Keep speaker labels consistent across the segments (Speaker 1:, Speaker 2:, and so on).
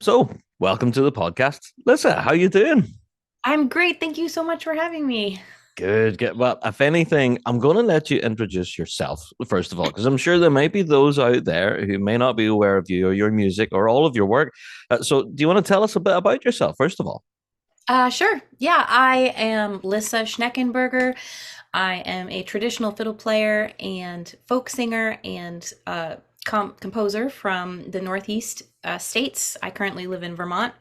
Speaker 1: So, welcome to the podcast, Lissa. How you doing?
Speaker 2: I'm great. Thank you so much for having me.
Speaker 1: Good. Good. Well, if anything, I'm going to let you introduce yourself first of all, because I'm sure there might be those out there who may not be aware of you or your music or all of your work. So, do you want to tell us a bit about yourself first of all?
Speaker 2: Sure. Yeah, I am Lissa Schneckenburger. I am a traditional fiddle player and folk singer and composer from the Northeast states. I currently live in Vermont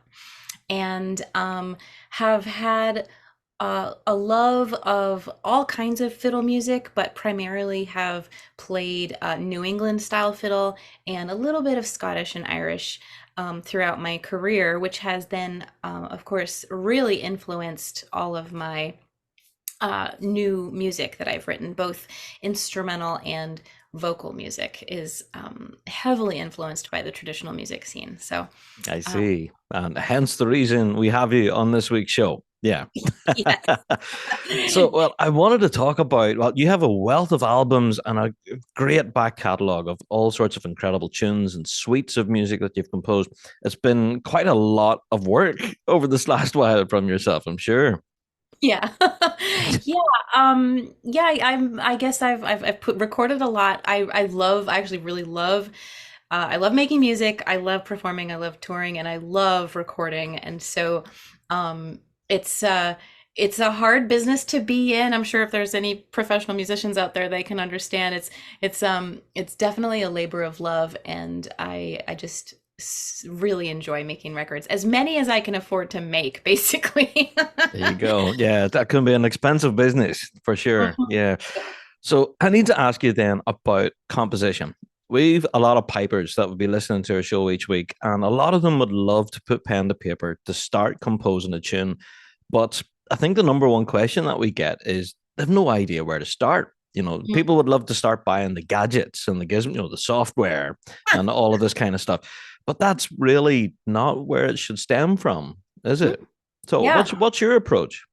Speaker 2: and have had a love of all kinds of fiddle music, but primarily have played New England style fiddle and a little bit of Scottish and Irish throughout my career, which has then, of course, really influenced all of my new music that I've written, both instrumental and vocal music, is heavily influenced by the traditional music scene. So,
Speaker 1: I
Speaker 2: um,
Speaker 1: see. And hence the reason we have you on this week's show. Yeah.
Speaker 2: yes.
Speaker 1: So, well, I wanted to talk about, well, you have a wealth of albums and a great back catalogue of all sorts of incredible tunes and suites of music that you've composed. It's been quite a lot of work over this last while from yourself, I'm sure.
Speaker 2: Yeah. Yeah. Yeah, I guess I've recorded a lot. I actually really love I love making music. I love performing. I love touring and I love recording. And so um it's uh it's a hard business to be in. I'm sure if there's any professional musicians out there, they can understand. It's definitely a labor of love, and I just really enjoy making records. As many as I can afford to make, basically.
Speaker 1: There you go. Yeah, that can be an expensive business for sure. Yeah. So I need to ask you then about composition. We've a lot of pipers that would be listening to our show each week, and a lot of them would love to put pen to paper to start composing a tune. But I think the number one question that we get is they have no idea where to start. People would love to start buying the gadgets and the gizmo, the software and all of this kind of stuff. But that's really not where it should stem from, is
Speaker 2: Mhm.
Speaker 1: it? So
Speaker 2: Yeah.
Speaker 1: what's your approach?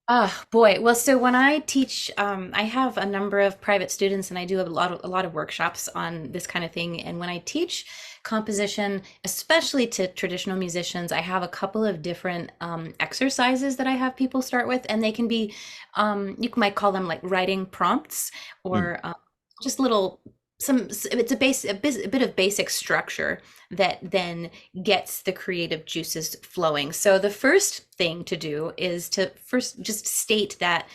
Speaker 2: Oh boy. Well, so when I teach, I have a number of private students, and I do a lot of workshops on this kind of thing. And when I teach composition, especially to traditional musicians, I have a couple of different exercises that I have people start with, and they can be, might call them like writing prompts
Speaker 1: Mm,
Speaker 2: or just little some. It's a bit of basic structure that then gets the creative juices flowing. So the first thing to do is to first just state that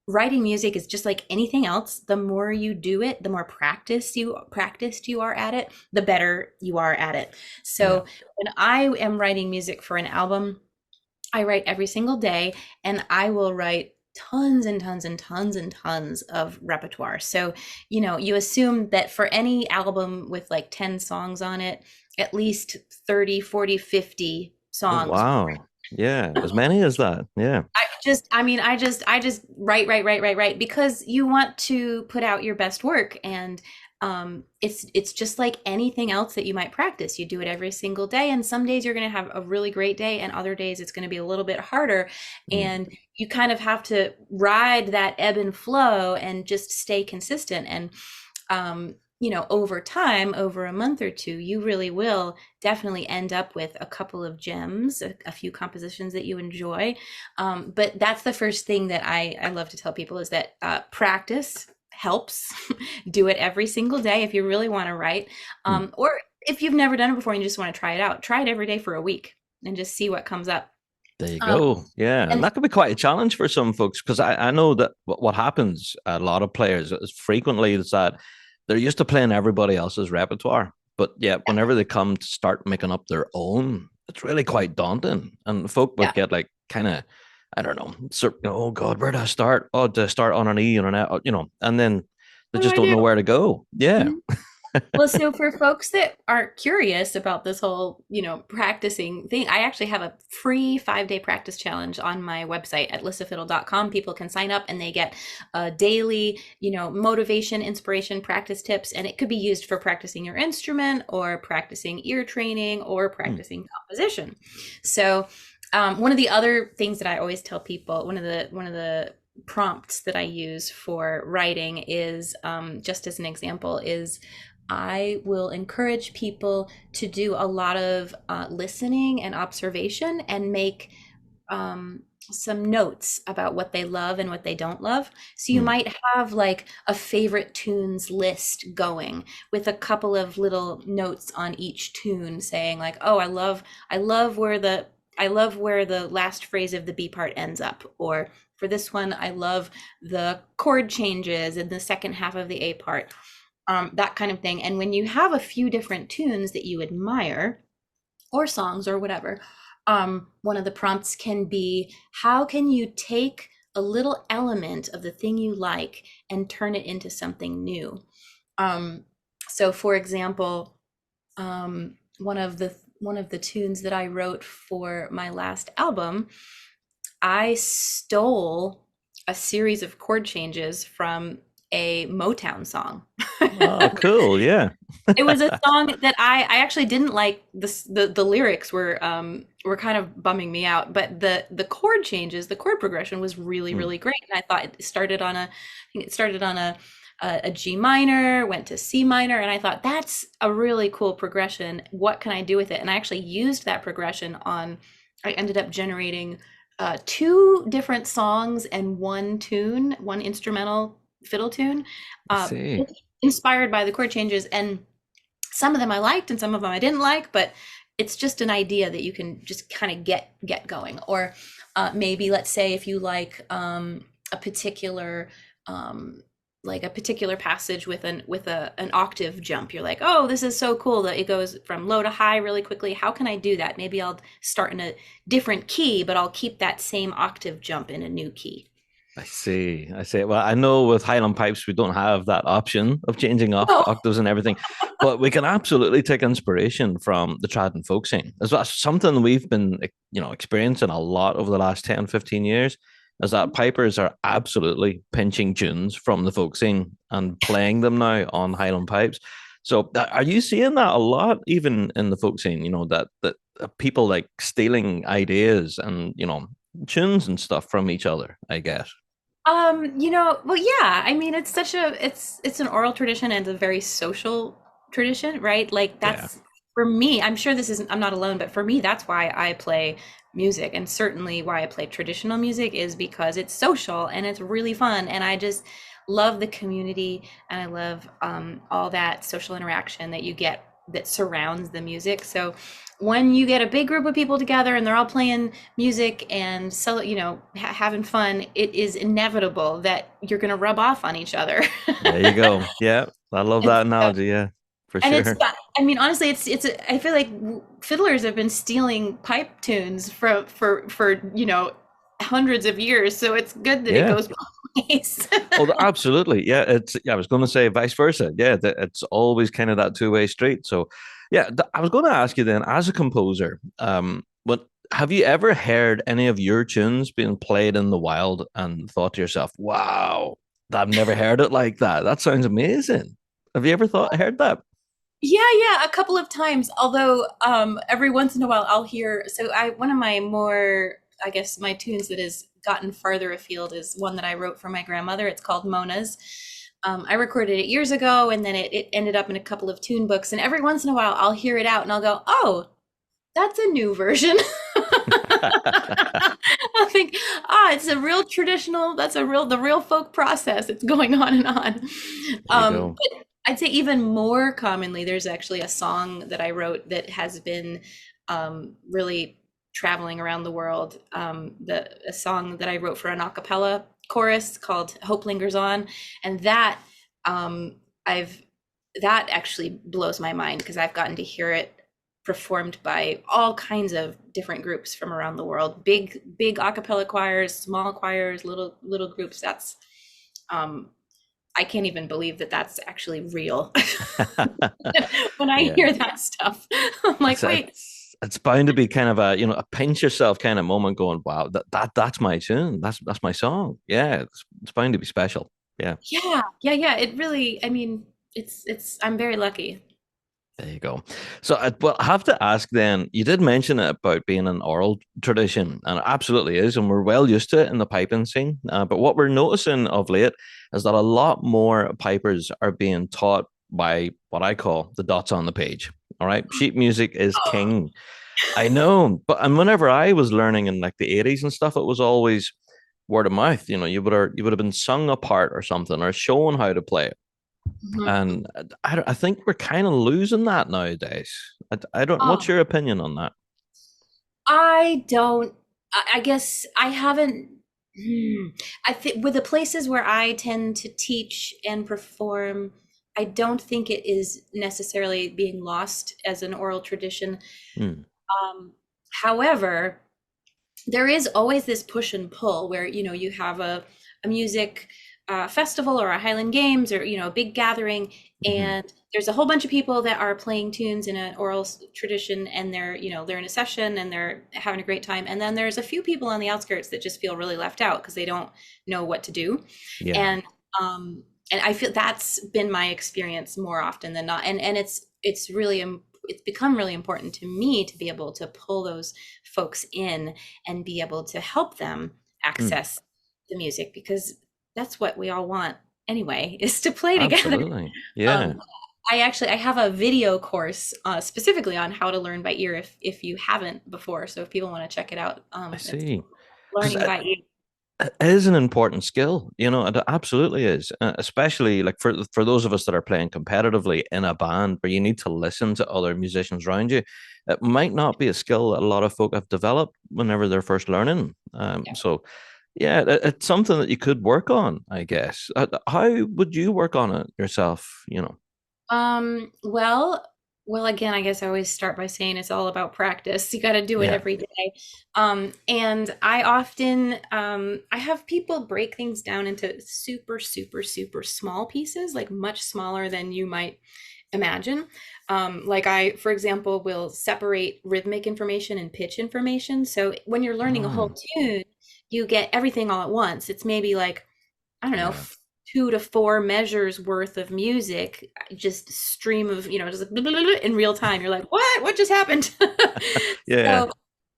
Speaker 2: writing music is just like anything else. The more you do it, the more practiced you are at it, the better you are at it.
Speaker 1: yeah.
Speaker 2: So when I am writing music for an album, I write every single day, and I will write tons and tons and tons and tons of repertoire. So, you assume that for any album with like 10 songs on it, at least 30, 40, 50
Speaker 1: Oh
Speaker 2: songs.
Speaker 1: wow. Yeah, as many as that. Yeah.
Speaker 2: I just write because you want to put out your best work, and it's just like anything else that you might practice. You do it every single day, and some days you're going to have a really great day, and other days it's going to be a little bit harder,
Speaker 1: Mm,
Speaker 2: and you kind of have to ride that ebb and flow and just stay consistent. And over time, over a month or two, you really will definitely end up with a couple of gems, a few compositions that you enjoy. But that's the first thing that I love to tell people is that practice helps. Do it every single day if you really want to write.
Speaker 1: mm.
Speaker 2: Or if you've never done it before and you just want to try it out, try it every day for a week and just see what comes up.
Speaker 1: There you
Speaker 2: Um,
Speaker 1: go. Yeah. And
Speaker 2: and
Speaker 1: that could be quite a challenge for some folks because I know that what happens, a lot of players is frequently is that they're used to playing everybody else's repertoire. But yeah, whenever they come to start making up their own, it's really quite daunting. And folk would
Speaker 2: yeah.
Speaker 1: get like kind of, I don't know, oh God, where do I start? Oh, to start on an E and an F, and then they
Speaker 2: What do
Speaker 1: just
Speaker 2: I
Speaker 1: don't
Speaker 2: do?
Speaker 1: know where to go. Yeah.
Speaker 2: Mhm. Well, so for folks that are curious about this whole, practicing thing, I actually have a free 5-day practice challenge on my website at lissafiddle.com. People can sign up and they get a daily, motivation, inspiration, practice tips. And it could be used for practicing your instrument or practicing ear training or
Speaker 1: Hmm.
Speaker 2: practicing composition. So, one of the other things that I always tell people, one of the prompts that I use for writing is, just as an example, is I will encourage people to do a lot of listening and observation and make some notes about what they love and what they don't love. So you
Speaker 1: Hmm.
Speaker 2: might have like a favorite tunes list going with a couple of little notes on each tune saying like, oh, I love where the last phrase of the B part ends up, or for this one, I love the chord changes in the second half of the A part, that kind of thing. And when you have a few different tunes that you admire, or songs or whatever, one of the prompts can be, how can you take a little element of the thing you like and turn it into something new? So for example, one of the tunes that I wrote for my last album, I stole a series of chord changes from a Motown song.
Speaker 1: Oh, cool. Yeah.
Speaker 2: It was a song that I actually didn't like. The lyrics were kind of bumming me out, but the chord changes, the chord progression was really
Speaker 1: Hmm.
Speaker 2: really great. And I thought it started on I think it started on a G minor, went to C minor, and I thought that's a really cool progression. What can I do with it? And I actually used that progression on. I ended up generating two different songs and one tune, one instrumental fiddle tune,
Speaker 1: I
Speaker 2: uh,
Speaker 1: see.
Speaker 2: inspired by the chord changes. And some of them I liked and some of them I didn't like, but it's just an idea that you can just kind of get going. Or maybe let's say if you like a particular like a particular passage with an octave jump, you're like, oh, this is so cool that it goes from low to high really quickly. How can I do that? Maybe I'll start in a different key, but I'll keep that same octave jump in a new key.
Speaker 1: I see. I see. Well, I know with Highland pipes we don't have that option of changing
Speaker 2: Oh,
Speaker 1: octaves and everything, but we can absolutely take inspiration from the trad and folk scene. That's something we've been, experiencing a lot over the last 10, 15 years, is that pipers are absolutely pinching tunes from the folk scene and playing them now on Highland pipes. So are you seeing that a lot, even in the folk scene, that people like stealing ideas and, tunes and stuff from each other, I guess.
Speaker 2: well, yeah. I mean, it's an oral tradition and a very social tradition, right? Like
Speaker 1: Yeah.
Speaker 2: that's for me. I'm sure this isn't. I'm not alone, but for me, that's why I play music, and certainly why I play traditional music is because it's social and it's really fun, and I just love the community and I love all that social interaction that you get that surrounds the music. So when you get a big group of people together and they're all playing music and so having fun, it is inevitable that you're going to rub off on each other.
Speaker 1: There you go. Yeah, I love
Speaker 2: and
Speaker 1: that
Speaker 2: so,
Speaker 1: analogy. Yeah, for
Speaker 2: and it's
Speaker 1: sure.
Speaker 2: I mean honestly I feel like fiddlers have been stealing pipe tunes for hundreds of years, so it's good that it
Speaker 1: Yeah.
Speaker 2: goes both ways.
Speaker 1: Oh, absolutely. Yeah, it's. Yeah, I was going to say vice versa. Yeah, it's always kind of that two-way street. So, yeah, I was going to ask you then, as a composer, what have you ever heard any of your tunes being played in the wild and thought to yourself, "Wow, I've never heard it like that. That sounds amazing." Have you ever heard that?
Speaker 2: Yeah, a couple of times. Although every once in a while I'll hear, so I one of my more, I guess, my tunes that has gotten farther afield is one that I wrote for my grandmother. It's called Mona's. I recorded it years ago, and then it ended up in a couple of tune books, and every once in a while I'll hear it out and I'll go, "Oh, that's a new version." I think, it's a real traditional, that's the real folk process. It's going on and on.
Speaker 1: There you go.
Speaker 2: But I'd say even more commonly, there's actually a song that I wrote that has been really traveling around the world. A song that I wrote for an a cappella chorus called Hope Lingers On. And um, I've, that actually blows my mind because I've gotten to hear it performed by all kinds of different groups from around the world, big a cappella choirs, small choirs, little groups. That's um I can't even believe that that's actually real. When I
Speaker 1: Yeah.
Speaker 2: hear that stuff, I'm like,
Speaker 1: it's
Speaker 2: wait.
Speaker 1: it's bound to be kind of a pinch yourself kind of moment going, wow, that's my tune. That's my song. Yeah, it's bound to be special. Yeah.
Speaker 2: Yeah, it really, I mean, I'm very lucky.
Speaker 1: There you go. So, well, I have to ask then, you did mention it about being an oral tradition, and it absolutely is, and we're well used to it in the piping scene. But what we're noticing of late is that a lot more pipers are being taught by what I call the dots on the page. All right. Sheet music is
Speaker 2: Oh.
Speaker 1: king. I know. But and whenever I was learning in like the 80s and stuff, it was always word of mouth. You would have been sung a part or something or shown how to play it.
Speaker 2: Mhm.
Speaker 1: And I think we're kind of losing that nowadays. I don't. What's
Speaker 2: Oh,
Speaker 1: your opinion on that?
Speaker 2: I don't, I guess I haven't. Hmm. I think with the places where I tend to teach and perform, I don't think it is necessarily being lost as an oral tradition.
Speaker 1: Hmm.
Speaker 2: Um, However, there is always this push and pull where you have a music festival or a Highland Games or a big gathering,
Speaker 1: Mm-hmm.
Speaker 2: and there's a whole bunch of people that are playing tunes in an oral tradition, and they're in a session and they're having a great time, and then there's a few people on the outskirts that just feel really left out because they don't know what to do.
Speaker 1: Yeah.
Speaker 2: And um and I feel that's been my experience more often than not, and it's really it's become really important to me to be able to pull those folks in and be able to help them
Speaker 1: Hmm.
Speaker 2: access the music, because that's what we all want anyway, is to play together.
Speaker 1: Absolutely. Yeah.
Speaker 2: um, I have a video course specifically on how to learn by ear if you haven't before, so if people want to check it out,
Speaker 1: I
Speaker 2: it's
Speaker 1: see. Because
Speaker 2: learning by ear.
Speaker 1: it is an important skill. It absolutely is, especially like for those of us that are playing competitively in a band where you need to listen to other musicians around you. It might not be a skill that a lot of folk have developed whenever they're first learning. So yeah, it's something that you could work on, I guess. How would you work on it yourself?
Speaker 2: Well, again, I guess I always start by saying it's all about practice. You got to do it
Speaker 1: Yeah.
Speaker 2: every day. And I often, I have people break things down into super, super, super small pieces, like much smaller than you might imagine. Like for example, will separate rhythmic information and pitch information. So when you're learning a
Speaker 1: Ah,
Speaker 2: whole tune, you get everything all at once. It's maybe like, I don't know,
Speaker 1: yeah.
Speaker 2: 2 to 4 measures worth of music, just stream of, just in real time. You're like, what just happened?
Speaker 1: Yeah.
Speaker 2: So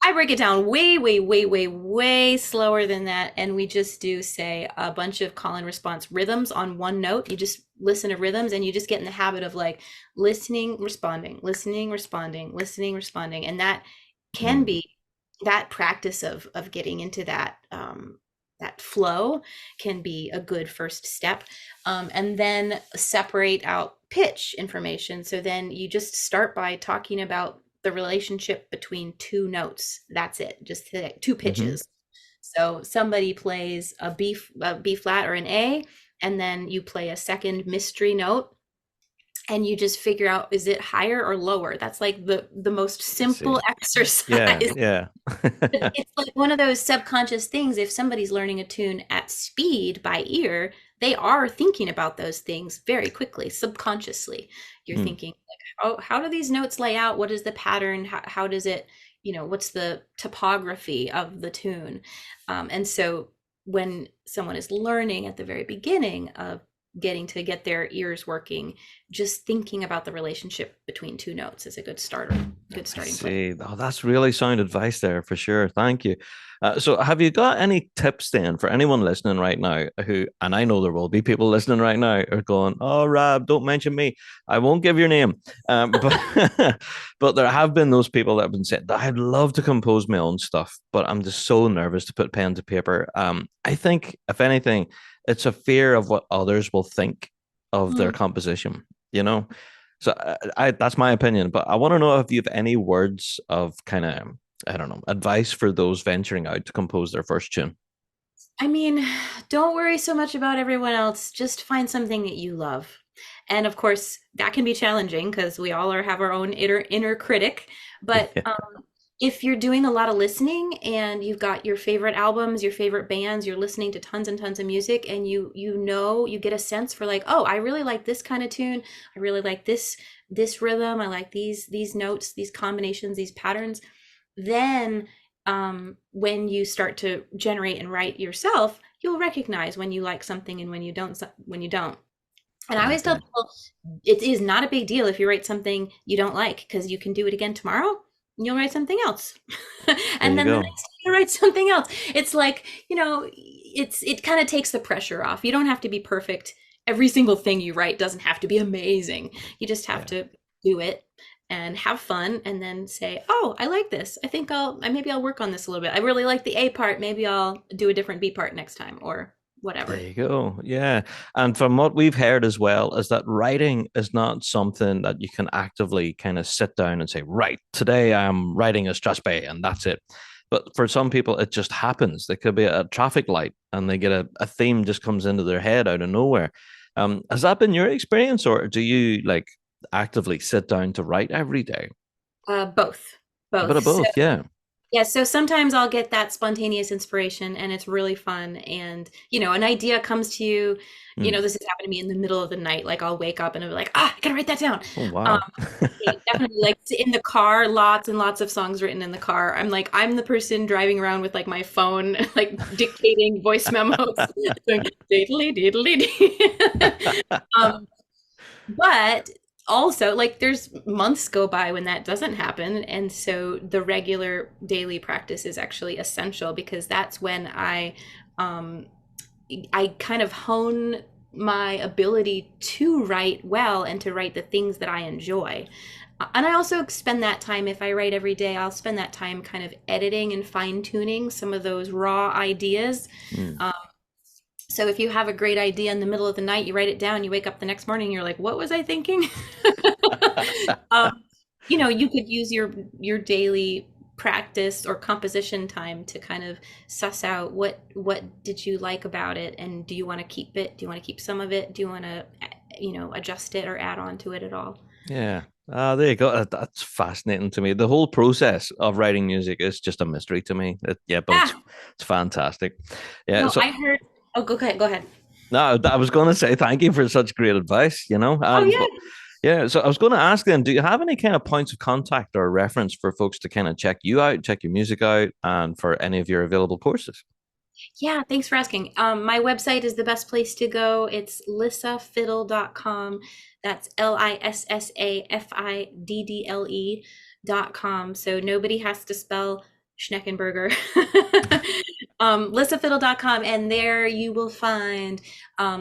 Speaker 2: I break it down way, way, way, way, way slower than that. And we just do, say, a bunch of call and response rhythms on one note. You just listen to rhythms and you just get in the habit of like listening, responding, listening, responding, listening, responding. And that can
Speaker 1: Mm,
Speaker 2: be that practice of getting into that flow can be a good first step. And then separate out pitch information. So then you just start by talking about the relationship between two notes. That's it, just two
Speaker 1: hmm.
Speaker 2: pitches. So somebody plays a B flat or an A, and then you play a second mystery note, and you just figure out, is it higher or lower? That's like the most
Speaker 1: I
Speaker 2: simple
Speaker 1: see. Yeah.
Speaker 2: exercise.
Speaker 1: Yeah.
Speaker 2: But it's like one of those subconscious things. If somebody's learning a tune at speed by ear, they are thinking about those things very quickly, subconsciously. You're
Speaker 1: Hmm.
Speaker 2: thinking, like, how do these notes lay out? What is the pattern? How does it, what's the topography of the tune? And so when someone is learning at the very beginning of getting to get their ears working, just thinking about the relationship between two notes is a good
Speaker 1: I
Speaker 2: starting place.
Speaker 1: see. Oh, that's really sound advice there for sure. Thank you. So, have you got any tips then for anyone listening right now who, and I know there will be people listening right now, are going, "Oh, Rab, don't mention me. I won't give your name." But but there have been those people that have been saying, "I'd love to compose my own stuff, but I'm just so nervous to put pen to paper." I think, if anything, it's a fear of what others will think of their
Speaker 2: Mm.
Speaker 1: composition. You know, so that's my opinion, but I want to know if you have any words of kind of, I don't know, advice for those venturing out to compose their first tune.
Speaker 2: I mean, don't worry so much about everyone else. Just find something that you love. And of course, that can be challenging because we all have our own inner critic. But
Speaker 1: Yeah.
Speaker 2: if you're doing a lot of listening and you've got your favorite albums, your favorite bands, you're listening to tons and tons of music, and you get a sense for like, oh, I really like this kind of tune. I really like this rhythm. I like these notes, these combinations, these patterns. Then when you start to generate and write yourself, you'll recognize when you like something and when you don't. And I always tell
Speaker 1: Okay.
Speaker 2: people it is not a big deal if you write something you don't like, because you can do it again tomorrow and you'll write something else.
Speaker 1: There
Speaker 2: And
Speaker 1: you
Speaker 2: then the
Speaker 1: go.
Speaker 2: next day you write something else. It's like, it kind of takes the pressure off. You don't have to be perfect every single thing you write doesn't have to be amazing. You just have
Speaker 1: Yeah.
Speaker 2: to do it and have fun, and then say, oh, I like this. I think maybe I'll work on this a little bit. I really like the A part. Maybe I'll do a different B part next time, or
Speaker 1: There
Speaker 2: whatever.
Speaker 1: you go. Yeah. And from what we've heard as well, is that writing is not something that you can actively kind of sit down and say, right, today I'm writing a Strasbourg and that's it. But for some people, it just happens. There could be a traffic light and they get a theme just comes into their head out of nowhere. Has that been your experience, or do you like actively sit down to write every day?
Speaker 2: Both,
Speaker 1: A bit
Speaker 2: both.
Speaker 1: of
Speaker 2: So
Speaker 1: both, yeah.
Speaker 2: yeah, so sometimes I'll get that spontaneous inspiration and it's really fun. And, an idea comes to you,
Speaker 1: Hmm.
Speaker 2: this has happened to me in the middle of the night. Like I'll wake up and I'll be like, I gotta write that down.
Speaker 1: Oh,
Speaker 2: Um,
Speaker 1: wow.
Speaker 2: definitely like in the car, lots and lots of songs written in the car. I'm the person driving around with like my phone, like dictating voice memos, going diddly diddly dee. Um, but also, like, there's months go by when that doesn't happen. And so the regular daily practice is actually essential, because that's when um, I kind of hone my ability to write well and to write the things that I enjoy. And I also spend that time, if I write every day, I'll spend that time kind of editing and fine tuning some of those raw ideas.
Speaker 1: Hmm.
Speaker 2: Um, so if you have a great idea in the middle of the night, you write it down, you wake up the next morning, you're like, what was I thinking? um, you could use your daily practice or composition time to kind of suss out what did you like about it, and do you want to keep it? Do you want to keep some of it? Do you want to, adjust it or add on to it at all?
Speaker 1: Yeah. There you go. That's fascinating to me. The whole process of writing music is just a mystery to me. Yeah, but
Speaker 2: Ah,
Speaker 1: it's fantastic. Yeah.
Speaker 2: no,
Speaker 1: So
Speaker 2: I heard. Oh, go ahead. Go ahead.
Speaker 1: no, I was going to say thank you for such great advice.
Speaker 2: Oh
Speaker 1: And
Speaker 2: yeah.
Speaker 1: yeah. So I was going to ask then, do you have any kind of points of contact or reference for folks to kind of check you out, check your music out, and for any of your available courses?
Speaker 2: Yeah, thanks for asking. My website is the best place to go. It's lissafiddle.com. That's LISSAFIDDLE.com. So nobody has to spell Schneckenburger. Lissafiddle.com, and there you will find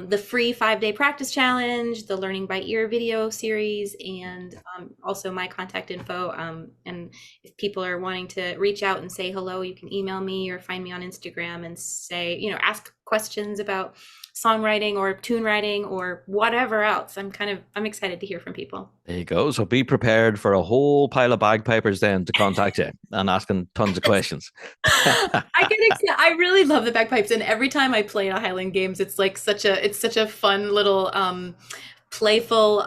Speaker 2: the free 5-day practice challenge, the Learning by Ear video series, and also my contact info. And if people are wanting to reach out and say hello, you can email me or find me on Instagram and say, ask questions about songwriting or tune writing or whatever else. I'm excited to hear from people.
Speaker 1: There you go. So be prepared for a whole pile of bagpipers then to contact you and asking tons of questions.
Speaker 2: I really love the bagpipes, and every time I play Highland games, it's such a fun little playful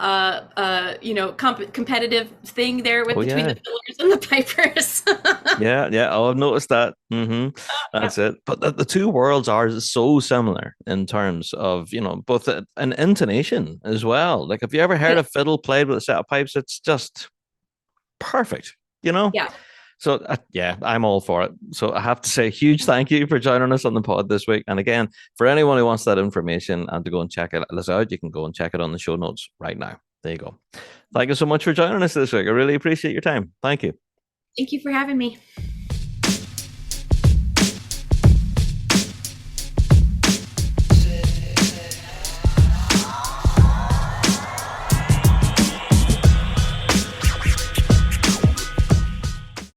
Speaker 2: competitive thing there
Speaker 1: Oh
Speaker 2: with between the
Speaker 1: yeah.
Speaker 2: fillers and the pipers.
Speaker 1: Yeah, yeah. Oh, I've noticed that.
Speaker 2: Yeah.
Speaker 1: That's it. But the two worlds are so similar in terms of, both an intonation as well. Like, have you ever heard
Speaker 2: Yeah.
Speaker 1: a fiddle played with a set of pipes? It's just perfect, you know?
Speaker 2: Yeah.
Speaker 1: So, yeah, I'm all for it. So, I have to say, huge thank you for joining us on the pod this week. And again, for anyone who wants that information and to go and check it out, you can go and check it on the show notes right now. There you go. Thank you so much for joining us this week. I really appreciate your time. Thank you.
Speaker 2: Thank you for having me.